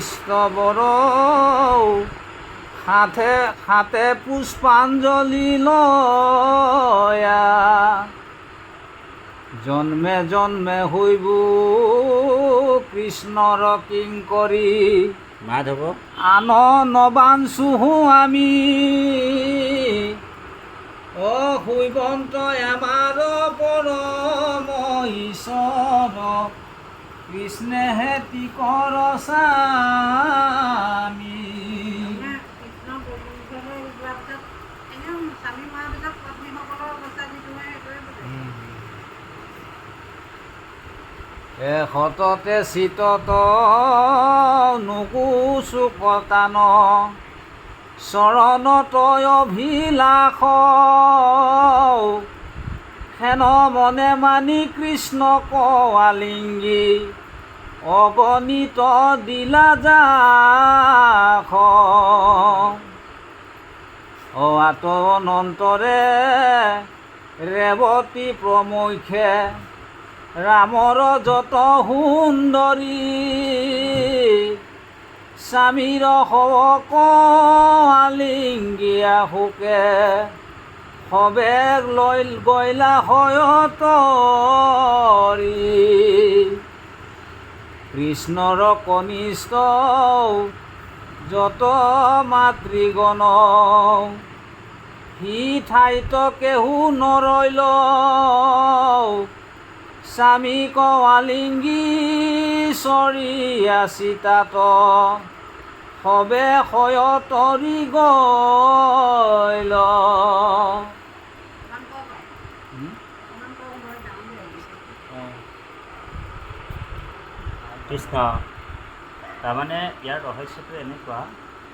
স্তবৰ হাতে হাতে পুষ্পাঞ্জলি লয়া জন্মে জন্মে হইব কৃষ্ণৰ কিংকৰী মাধৱ আন নবাঞ্চুহো আমি হইবন্ত আমাৰ পৰম ঈশ্বৰ কৃষ্ণেহে টিকৰ স্বামী সততে চিতত নুকুচু কটান চৰণতয় অভিলাষ হেন মনে মানি কৃষ্ণ কৱালিংগী অগণিত দিলা যাখ আত অনন্তৰে ৰেৱতী প্ৰমুখ্যে ৰামৰ যত সুন্দৰী স্বামীৰ হক আলিংগিয়া শোকে সবেগ লৈ গইলা হয়তৰি কৃষ্ণৰ কনিষ্ঠ যত মাতৃগণ সি ঠাইত কেহু নৰৈল স্বামী কৱালিংগী চৰিয়া চিতাত সবে হয়তৰি গইল কৃষ্ণ তাৰমানে ইয়াৰ ৰহস্যটো এনেকুৱা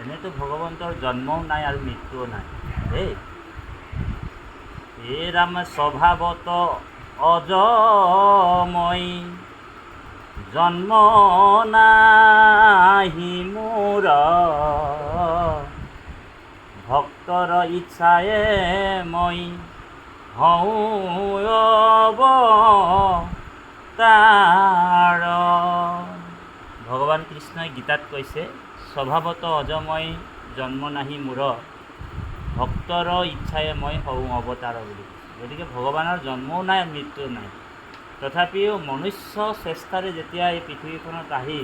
এনেতো ভগৱন্তৰ জন্মও নাই আৰু মৃত্যুও নাই দেই এই ৰাম স্বভাৱত অজময় জন্ম নাহি মোৰ ভক্তৰ ইচ্ছায়ে মই হওঁ অৱতাৰ ভগৱান কৃষ্ণই গীতাত কৈছে স্বভাৱত অজময় জন্ম নাহি মোৰ ভক্তৰ ইচ্ছায়ে মই হওঁ অৱতাৰ বুলি গতিকে ভগৱানৰ জন্মও নাই মৃত্যু নাই তথাপিও মনুষ্য চেষ্টাৰে যেতিয়া এই পৃথিৱীখনত আহি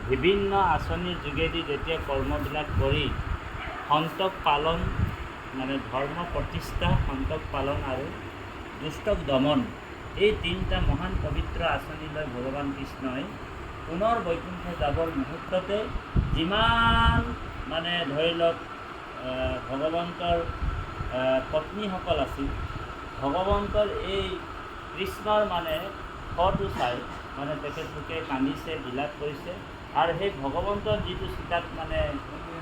বিভিন্ন আঁচনিৰ যোগেদি যেতিয়া কৰ্মবিলাক কৰি সন্তক পালন মানে ধৰ্ম প্ৰতিষ্ঠা সন্তক পালন আৰু দুষ্টক দমন এই তিনিটা মহান পবিত্ৰ আঁচনি লৈ ভগৱান কৃষ্ণই পুনৰ বৈকুণ্ঠ যাবৰ মুহূৰ্ততে যিমান মানে ধৰি লওক ভগৱন্তৰ পত্নীসকল আছিল ভগৱন্তৰ এই কৃষ্ণৰ মানে ফটো চাই মানে তেখেতলোকে কান্দিছে বিলাপ কৰিছে আৰু সেই ভগৱন্তৰ যিটো চিতাত মানে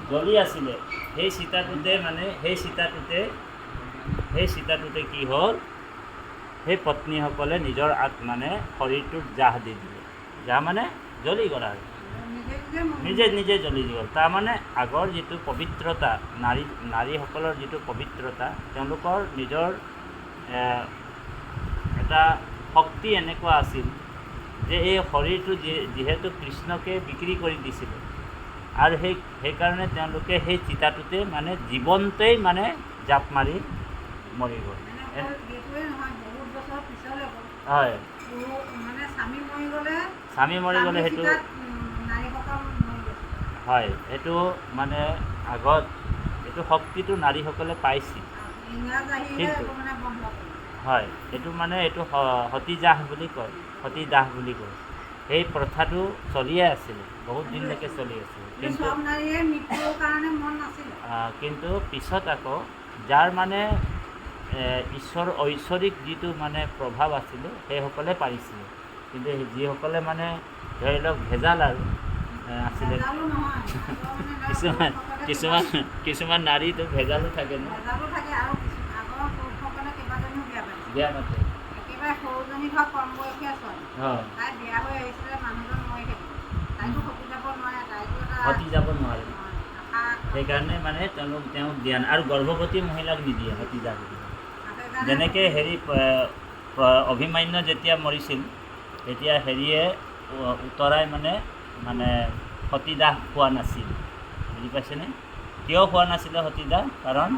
জ্বলি আছিলে সেই চিতাটোতে কি হ'ল সেই পত্নীসকলে নিজৰ মানে শৰীৰটোত জাহ দি দিলে জাহ মানে জ্বলি গ'ল আৰু নিজে জ্বলি গ'ল তাৰমানে আগৰ যিটো পবিত্ৰতা নাৰীসকলৰ যিটো পবিত্ৰতা তেওঁলোকৰ নিজৰ এটা শক্তি এনেকুৱা আছিল যে এই শৰীৰটো যিহেতু কৃষ্ণকে বিক্ৰী কৰি দিছিলে আৰু সেইকাৰণে তেওঁলোকে সেই চিতাটোতে মানে জীৱনতেই মানে জাপ মাৰি মৰি গ'ল হয় স্বামী মৰি গ'লে সেইটো হয় সেইটো মানে আগত এইটো শক্তিটো নাৰীসকলে পাইছিল কিন্তু হয় এইটো মানে এইটো সতীদাহ বুলি কয় সতীদাহ বুলি কয় সেই প্ৰথাটো চলিয়ে আছিলে বহুত দিনলৈকে চলি আছিলে কিন্তু পিছত আকৌ যাৰ মানে ঐশ্বৰিক যিটো মানে প্ৰভাৱ আছিলে সেইসকলে পাৰিছিলে কিন্তু যিসকলে মানে ধৰি লওক ভেজাল আৰু আছিলে কিছুমান নাৰীটো ভেজালো থাকে ন বিয়া পাতে সতি যাব নোৱাৰে সেইকাৰণে মানে তেওঁক দিয়া আৰু গৰ্ভৱতী মহিলাক নিদিয়ে সতি যাব যেনেকৈ অভিমন্যু যেতিয়া মৰিছিল তেতিয়া হেৰিয়ে উত্তৰাই মানে সতীদাহ হোৱা নাছিল। বুজি পাইছেনে? কিয় হোৱা নাছিলে সতীদাহ? কাৰণ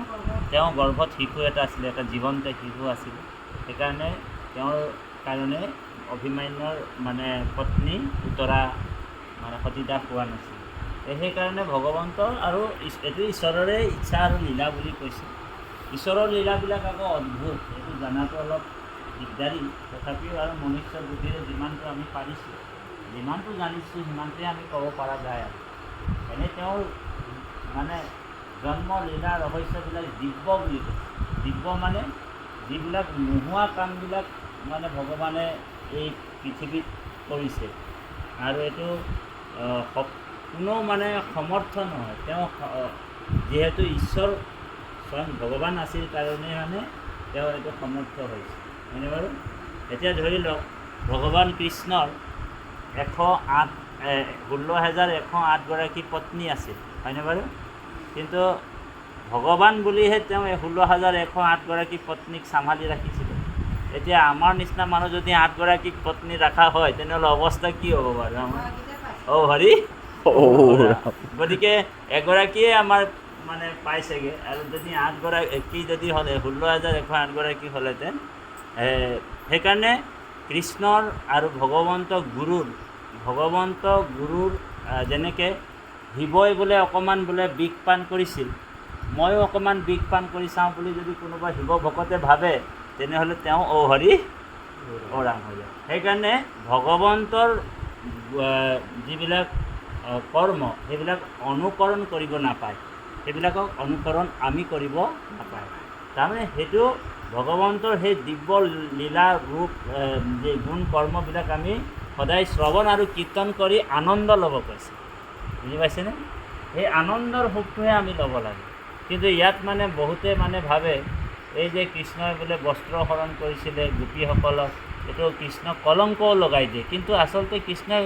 তেওঁ গৰ্ভত শিশু এটা আছিলে, এটা জীৱন্ত শিশু আছিলে। সেইকাৰণে তেওঁৰ কাৰণে অভিমন্যুৰ মানে পত্নী উত্তৰা মানে সতীদাহ হোৱা নাছিল। সেইকাৰণে ভগৱন্তৰ আৰু এইটো ঈশ্বৰৰে ইচ্ছা আৰু লীলা বুলি কৈছে। ঈশ্বৰৰ লীলাবিলাক আকৌ অদ্ভুত, এইটো জনাটো অলপ দিগদাৰী। তথাপিও আৰু মনুষ্য বুদ্ধিৰে যিমানটো আমি পাৰিছোঁ, যিমানটো জানিছোঁ সিমানটোৱে আমি ক'ব পৰা যায়। আৰু এনেই তেওঁৰ মানে জন্ম লীলা ৰহস্যবিলাক দিব্য বুলি কৈছে। দিব্য মানে যিবিলাক নোহোৱা কামবিলাক মানে ভগৱানে এই পৃথিৱীত কৰিছে, আৰু এইটো কোনো মানে সমৰ্থ নহয়। তেওঁ যিহেতু ঈশ্বৰ স্বয়ং ভগৱান আছিল কাৰণে মানে তেওঁ এইটো সমৰ্থ হৈছে, হয়নে বাৰু? এতিয়া ধৰি লওক ভগৱান কৃষ্ণৰ 16,108 পত্নী আছিল, হয়নে বাৰু? কিন্তু ভগৱান বুলিহে তেওঁ 16,108 পত্নীক চম্ভালি ৰাখিছিলে। এতিয়া আমাৰ নিচিনা মানুহ যদি 8 পত্নী ৰখা হয় তেনেহ'লে অৱস্থা কি হ'ব বাৰু আমাৰ? হৰি গতিকে এগৰাকীয়ে আমাৰ মানে পাইছেগৈ, আৰু যদি 8 যদি হ'লে 16,108 হ'লেহেঁতেন। সেইকাৰণে কৃষ্ণৰ আৰু ভগৱন্ত গুৰুৰ যেনেকৈ শিৱই বোলে অকণমান বোলে বিষ পান কৰিছিল, ময়ো অকণমান বিষ পান কৰি চাওঁ বুলি যদি কোনোবা শিৱ ভকতে ভাবে, তেনেহ'লে তেওঁ হৰি ৰাম হৈ যায়। সেইকাৰণে ভগৱন্তৰ যিবিলাক কৰ্ম সেইবিলাক অনুকৰণ কৰিব নাপায়, সেইবিলাকক অনুকৰণ আমি কৰিব নাপায়। তাৰমানে সেইটো ভগৱন্তৰ সেই দিব্য লীলা ৰূপ যে গুণ কৰ্মবিলাক আমি সদায় শ্ৰৱণ আৰু কীৰ্তন কৰি আনন্দ ল'ব কৈছে। বুজি পাইছেনে? সেই আনন্দৰ সুখটোহে আমি ল'ব লাগে। কিন্তু ইয়াত মানে বহুতে মানে ভাবে এই যে কৃষ্ণই বোলে বস্ত্ৰ হৰণ কৰিছিলে গোপীসকলক, এইটো কৃষ্ণক কলংকও লগাই দিয়ে। কিন্তু আচলতে কৃষ্ণই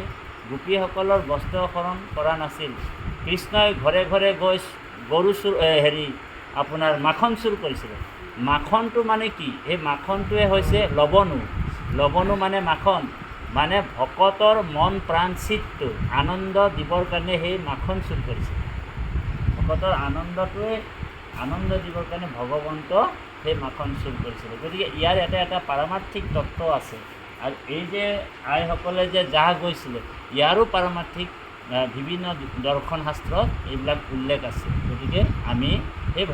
গোপীসকলৰ বস্ত্ৰ হৰণ কৰা নাছিল। কৃষ্ণই ঘৰে ঘৰে গৈ গৰু চুৰ আপোনাৰ মাখন চুৰ কৰিছিলে। মাখনটো মানে কি? এই মাখনটোৱে হৈছে লৱণো মানে মাখন, মানে ভকতৰ মন প্ৰাণ চিত্তটো আনন্দ দিবৰ কাৰণে সেই মাখন চুৰ কৰিছিল। ভকতৰ আনন্দ দিবৰ কাৰণে ভগৱন্ত সেই মাখন চুৰ কৰিছিলে। গতিকে ইয়াৰ এটা পাৰমাৰ্থিক তত্ত্ব আছে। আৰু এই যে আইসকলে যে যাহ গৈছিলে, ইয়াৰো পাৰমাৰ্থিক বিভিন্ন দৰ্শন শাস্ত্ৰত এইবিলাক উল্লেখ আছে। গতিকে আমি সেই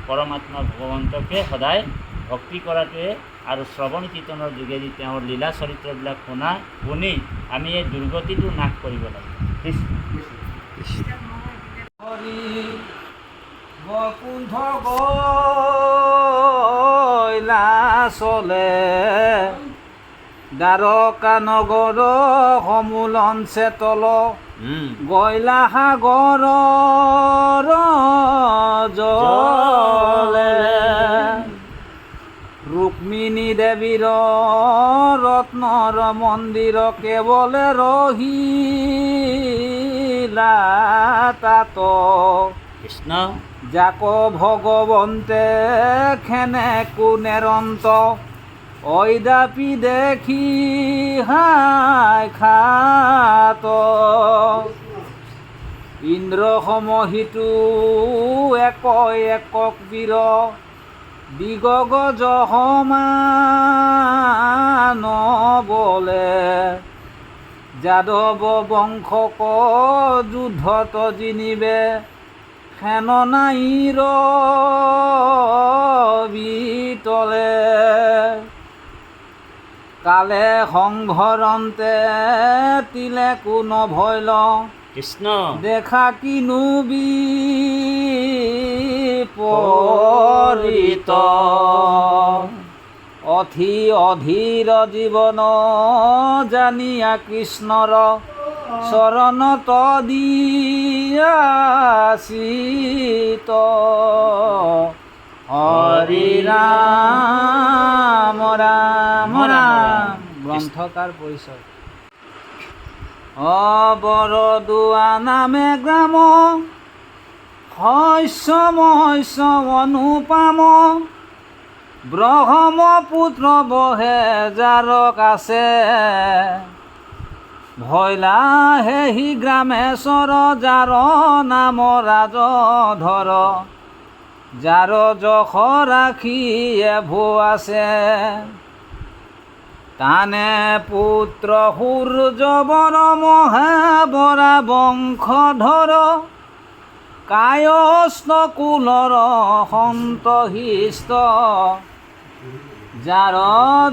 পৰমাত্মা ভগৱন্তকে সদায় ভক্তি কৰাটোৱে আৰু শ্ৰৱণ কীৰ্তনৰ যোগেদি তেওঁৰ লীলা চৰিত্ৰবিলাক শুনি আমি এই দুৰ্গতিটো নাশ কৰিব লাগে। হৰি বৈকুণ্ঠ গৈলা চলে, দ্বাৰকা নগৰ সমুলন চেতল, গৈলা সাগৰ জলে, ৰুক্মিণী দেৱীৰ ৰত্নৰ মন্দিৰ কেৱলে ৰহিলা তাত, কৃষ্ণ যাক ভগৱন্তে খেনেকো নেৰন্ত, ঐদাপি দেখি হাই খাত, ইন্দ্ৰ সমহিতু একক বীৰ, দিগগজ সমান বলে, যাদৱ বংশক যুদ্ধত জিনিবে, সেন নাইৰ বিতলে, কালে সংঘৰন্তে তিলে কোন ভৈল, কৃষ্ণ দেখা কিনো বিপৰীত, অধীৰ জীৱন জানিয়া কৃষ্ণৰ, চৰণত দিয়াচিত, হৰি ৰাম ৰাম ৰাম। গ্ৰন্থকাৰ পৰিচয়। বৰদোৱা নামে গ্ৰাম, শস্য অনুপাম, ব্ৰহ্মপুত্ৰ বহে যাৰক আছে, ভৈলা হেহি গ্ৰামেশ্বৰ যাৰ নাম ৰাজধৰ যাৰ যশ ৰাখিয়ে ভো আছে তানে পুত্ৰ সূৰ্যবৰ মহাবৰা বংশধৰ কায়স্থ কুলৰ সন্তহিষ্ট যাৰ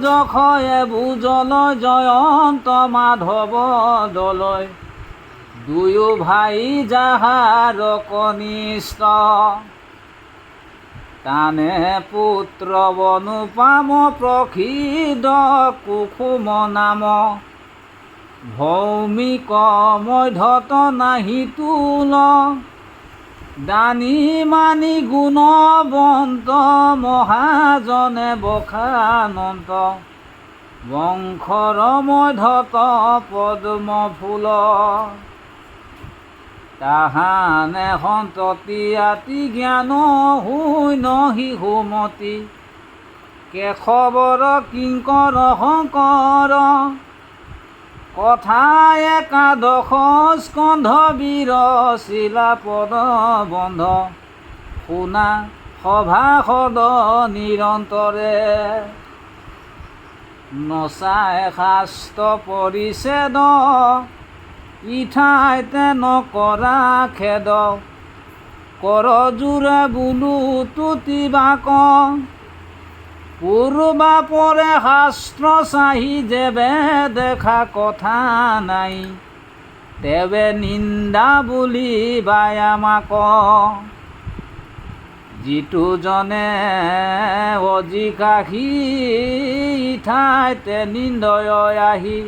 যশয়ে বুজলৈ জয়ন্ত মাধৱ দলৈ দুয়ো ভাই যাহাৰ কনিষ্ঠ তানে পুত্ৰ অনুপাম প্ৰসিদ্ধ কুসুম নাম ভৌমিক মধ্যত নাহি তুল দানী মানি গুণৱন্ত মহাজনে বখানন্ত বংশৰ মধ্যত পদ্ম ফুল তাহানে সন্ততি আতি জ্ঞান শূন্য শিশুমতি কেশৱৰ কিংকৰ শংকৰ কথা একাদশ স্কন্ধ বীৰ শিলাপদ বন্ধ শুনা সভাসদ নিৰন্তৰে নচাই শাস্ত্ৰ পৰিচ্ছেদ ইঠাইতে নকৰা খেদ কৰজোৰে বোলো তুতিবাক পূৰ্বা পৰে শাস্ত্ৰ চাহি যেবে দেখা কথা নাই তেবে নিন্দা বুলি বায়ামাক যিটো জনে অজিকাশী ঠাইতে নিন্দয় আহি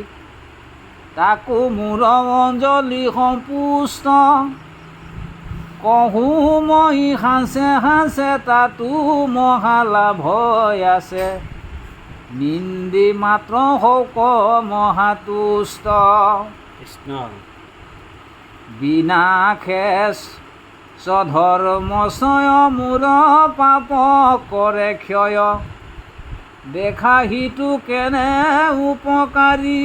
তাকো মোৰ অঞ্জলি সম্পুষ্ট কহো মই হাঁচে হাঁচে তাতো মহালাভ আছে নিন্দি মাত্ৰ শৌক মহাতুষ্ট কৃষ্ণ বিনাশেষ স্বধৰ্মচয় মূৰ পাপ কৰে ক্ষয় দেখা সিটো কেনে উপকাৰী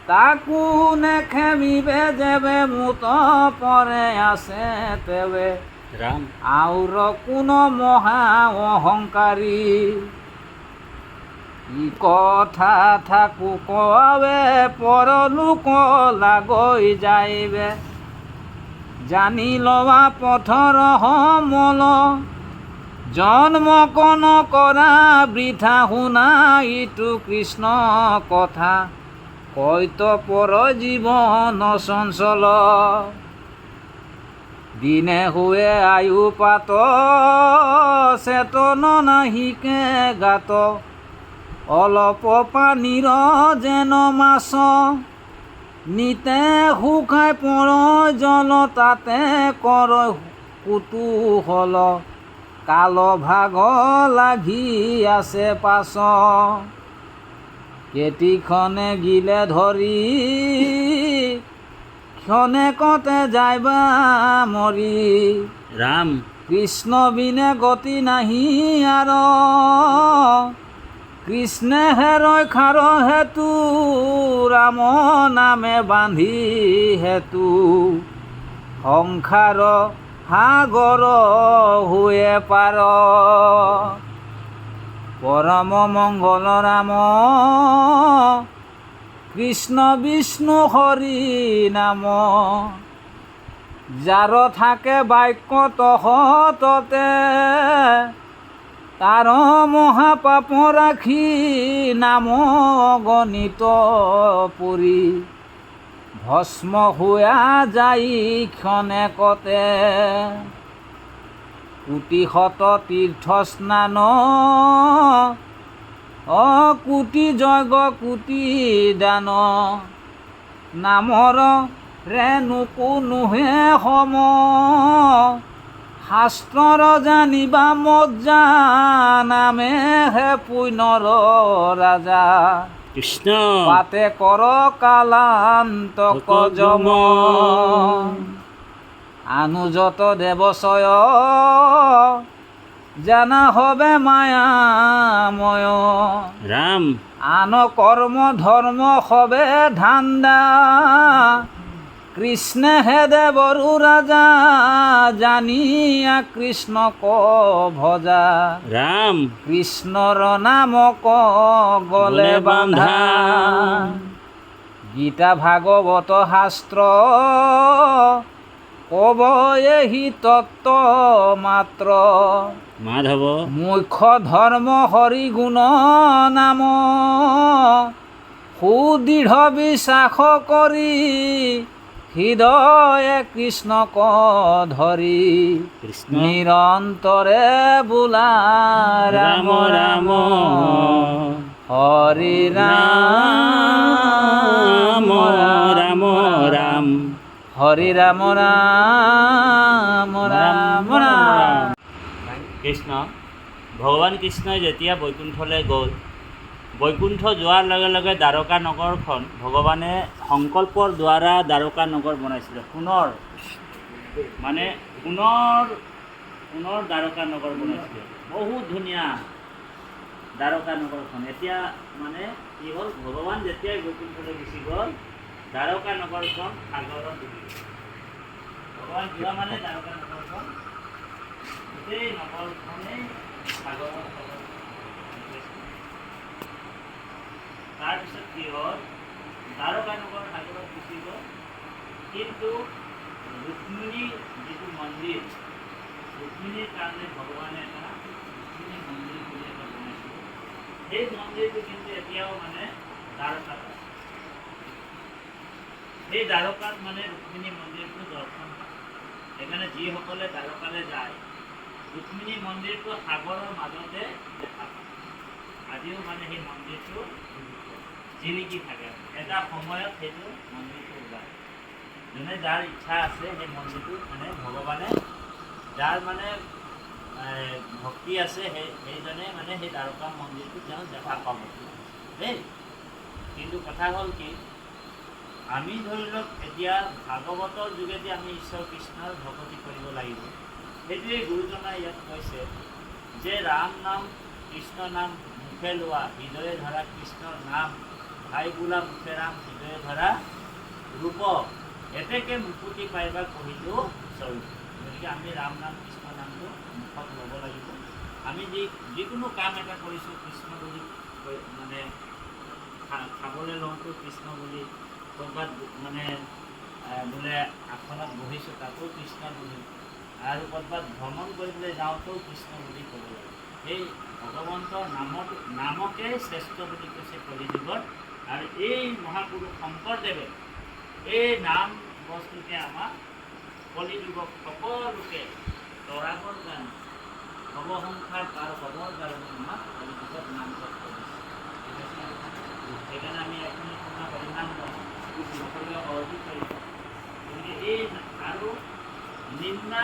তাকো নেখেমিবে যেবে মুত পৰে আছে তেবে ৰাম আউৰ কোনো মহা অহংকাৰী ই কথা থাকো কবে পৰলোক লাগৈ যাইবে জানি লোৱা পথৰ সমল জন্ম কণ কৰা বৃথা শুনা ইটো কৃষ্ণ কথা কৈত পৰ জীৱন চঞ্চল দিনে শুৱে আয়ু পাত চেতন নাহিকে গাত অলপ পানীৰ যেন মাছ নিতে শুকাই পৰ জল তাতে কৰ কুতূহল কাল ভাগ লাগি আছে পাছ কেতিখনে গিলে ধৰি ক্ষণেকতে যাইবা মৰি ৰাম কৃষ্ণ বিনে গতি নাহি আৰ কৃষ্ণে ৰক্ষাৰ হেতু ৰাম নামে বান্ধি হেতু সংসাৰ সাগৰ হুয়ে পাৰ পৰম মংগল ৰাম কৃষ্ণ বিষ্ণু হৰি নাম যাৰ থাকে বাক্য তহততে তাৰ মহাপাপ ৰাখি নাম গণিত পুৰি ভস্ম হোৱা যাই ক্ষণেকতে কোটি শত তীৰ্থ স্নান কোটি যজ্ঞ কোটি দান নামৰ ৰেণুকো নোহে সম শাস্ত্ৰৰ জানিবা মজ্জা নামে হে পুণ্যৰ ৰাজা কৃষ্ণ পাতে কৰ কালান্তক যম অনুযত দেৱচয় জানা হবে মায়াময় রাম আন কর্ম ধর্ম হবে ধান্দা কৃষ্ণ হে দেবরু রাজা জানিয়া কৃষ্ণ ক ভজা রাম কৃষ্ণর নাম ক গলে বান্ধা গীতা ভাগবত শাস্ত্ৰ কব এহি তত্ত্ব মাত্ৰ মাধৱ মুখ্য ধৰ্ম হৰি গুণ নাম সুদৃঢ় বিশ্বাস কৰি হৃদয়ে কৃষ্ণক ধৰি কৃষ্ণ নিৰন্তৰে বোলা ৰাম ৰাম হৰি ৰাম ৰাম ৰাম হৰি ৰাম ৰাম ৰাম ৰাম। কৃষ্ণ ভগৱান কৃষ্ণই যেতিয়া বৈকুণ্ঠলৈ গ'ল, বৈকুণ্ঠ যোৱাৰ লগে লগে দ্বাৰকা নগৰখন ভগৱানে সংকল্পৰ দ্বাৰা দ্বাৰকা নগৰ বনাইছিলে। পুনৰ দ্বাৰকা নগৰ বনাইছিলে। বহুত ধুনীয়া দ্বাৰকা নগৰখন। এতিয়া মানে কি হ'ল, ভগৱান যেতিয়াই বৈকুণ্ঠলৈ গুচি গ'ল, দ্বাৰকা নগৰখন সাগৰত ডুবি গ'ল। ভগৱান যোৱা মানে দ্বাৰকা নগৰখন গোটেই নগৰখনেই সাগৰত তাৰপিছত কি হ'ল, দ্বাৰকা নগৰ সাগৰত গুচি গ'ল, কিন্তু ৰুক্মিণী যিটো মন্দিৰ, ৰুক্মিণীৰ কাৰণে ভগৱানে এটা ৰুক্মিণী মন্দিৰ বুলি এটা বনাইছিল। সেই মন্দিৰটো কিন্তু এতিয়াও মানে দ্বাৰকাত আছে। সেই দ্বাৰকাত মানে ৰুক্মিণী মন্দিৰটো দৰ্শন হয়। সেইকাৰণে যিসকলে দ্বাৰকালৈ যায়, ৰুক্মিণী মন্দিৰটো সাগৰৰ মাজতে দেখা পায়। আজিও মানে সেই মন্দিৰটো জিলিকি থাকে। এটা সময়ত সেইটো মন্দিৰটো ওলায়। যোনে যাৰ ইচ্ছা আছে সেই মন্দিৰটো মানে ভগৱানে যাৰ মানে ভক্তি আছে সেইজনে মানে সেই দ্বাৰকা মন্দিৰটো তেওঁ দেখা পাব দেই। কিন্তু কথা হ'ল কি, আমি ধৰি লওক এতিয়া ভাগৱতৰ যোগেদি আমি ঈশ্বৰ কৃষ্ণৰ ভকতি কৰিব লাগিব। সেইটোৱেই গুৰুজনাই ইয়াত কৈছে যে ৰাম নাম কৃষ্ণ নাম মুখে লোৱা, হৃদয়ে ধৰা কৃষ্ণৰ নাম, ভাই বোলা মুখে ৰাম হৃদয়ে ধৰা ৰূপ, এতেকে মুকুতি পাইবা কহিলো স্বৰূপ। গতিকে আমি ৰাম নাম কৃষ্ণ নামটো মুখত ল'ব লাগিব। আমি যিকোনো কাম এটা কৰিছোঁ কৃষ্ণ বুলি মানে খাবলৈ লওঁতো কৃষ্ণ বুলি, ক'ৰবাত মানে বোলে আসনত বহিছোঁ তাতো কৃষ্ণ বুলি, আৰু ক'ৰবাত ভ্ৰমণ কৰিবলৈ যাওঁতেও কৃষ্ণ বুলি ক'ব লাগে। সেই ভগৱন্তৰ নামকে শ্ৰেষ্ঠ বুলি কৈছে কলিযুগত। আৰু এই মহাপুৰুষ শংকৰদেৱে এই নাম বস্তুকে আমাক কলিযুগক সকলোকে তৰাবৰ কাৰণে, ভৱসংসাৰ পাৰ হ'বৰ কাৰণে আমাক কলিযুগত নাম তত্ত্ব দিছে। ঠিক আছে, সেইকাৰণে আমি এখনি শুনা পৰিধান সকলোৱে সহযোগ কৰিব। গতিকে এই আৰু নিন্দা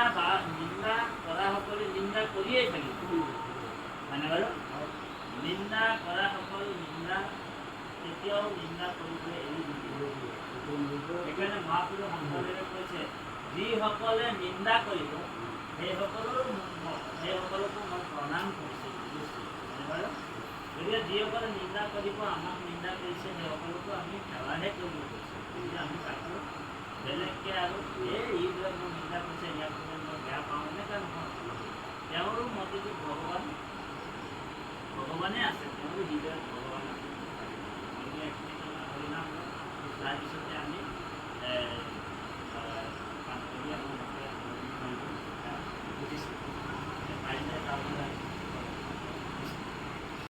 কৰাসকলে নিন্দা কৰিয়েই থাকিব, হয়নে বাৰু? নিন্দা কৰাসকল নিন্দা কেতিয়াও নিন্দা কৰিবলৈ এৰি নিদিব। সেইকাৰণে মহাপুৰুষ শংকৰদেৱে কৈছে, যিসকলে নিন্দা কৰিব সেইসকলকো মই প্ৰণাম কৰিছোঁ। হয়নে বাৰু? গতিকে যিসকলে নিন্দা কৰিব, আমাক নিন্দা কৰিছে, সেইসকলকো আমি সেৱাহে কৰিব কৈছোঁ। গতিকে আমি তাকো বেলেগকৈ আৰু এইবিলাক মোৰ নিন্দা কৰিছে, ইয়াক মই বেয়া পাওঁ এনেকুৱা নহয়। তেওঁৰো মতিটো ভগৱানে আছে, তেওঁৰো হৃদয়ত ভগৱান আছে। গতিকে তাৰপিছতে আমি